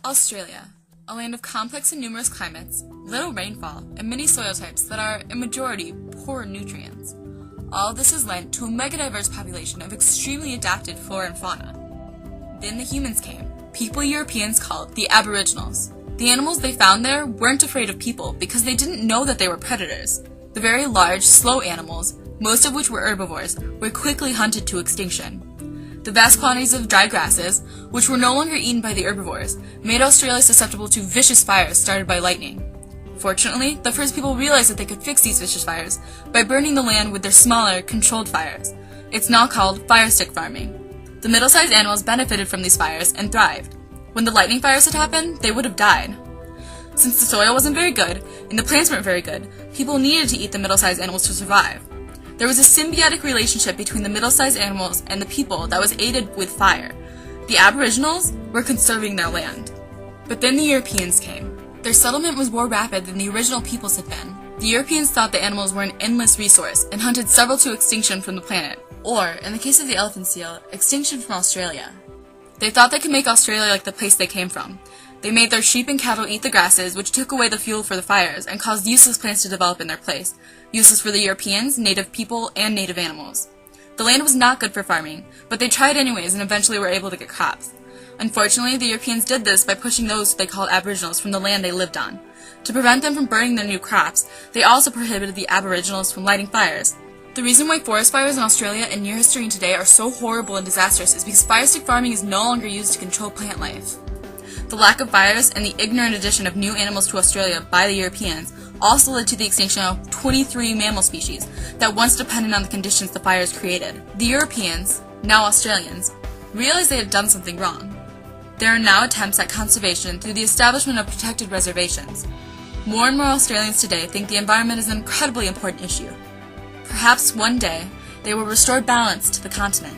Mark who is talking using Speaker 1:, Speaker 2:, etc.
Speaker 1: Australia, a land of complex and numerous climates, little rainfall, and many soil types that are, in majority, poor in nutrients. All this has led to a megadiverse population of extremely adapted flora and fauna. Then the humans came, people Europeans called the Aboriginals. The animals they found there weren't afraid of people because they didn't know that they were predators. The very large, slow animals, most of which were herbivores, were quickly hunted to extinction. The vast quantities of dry grasses, which were no longer eaten by the herbivores, made Australia susceptible to vicious fires started by lightning. Fortunately, the first people realized that they could fix these vicious fires by burning the land with their smaller, controlled fires. It's now called fire stick farming. The middle-sized animals benefited from these fires and thrived. When the lightning fires had happened, they would have died. Since the soil wasn't very good, and the plants weren't very good, people needed to eat the middle-sized animals to survive. There was a symbiotic relationship between the middle-sized animals and the people that was aided with fire. The Aboriginals were conserving their land. But then the Europeans came. Their settlement was more rapid than the original peoples had been. The Europeans thought the animals were an endless resource and hunted several to extinction from the planet, or, in the case of the elephant seal, extinction from Australia. They thought they could make Australia like the place they came from. They made their sheep and cattle eat the grasses, which took away the fuel for the fires and caused useless plants to develop in their place, useless for the Europeans, native people, and native animals. The land was not good for farming, but they tried anyways and eventually were able to get crops. Unfortunately, the Europeans did this by pushing those they called Aboriginals from the land they lived on. To prevent them from burning their new crops, they also prohibited the Aboriginals from lighting fires. The reason why forest fires in Australia and near history and today are so horrible and disastrous is because fire stick farming is no longer used to control plant life. The lack of fires and the ignorant addition of new animals to Australia by the Europeans also led to the extinction of 23 mammal species that once depended on the conditions the fires created. The Europeans, now Australians, realized they had done something wrong. There are now attempts at conservation through the establishment of protected reservations. More and more Australians today think the environment is an incredibly important issue. Perhaps one day, they will restore balance to the continent.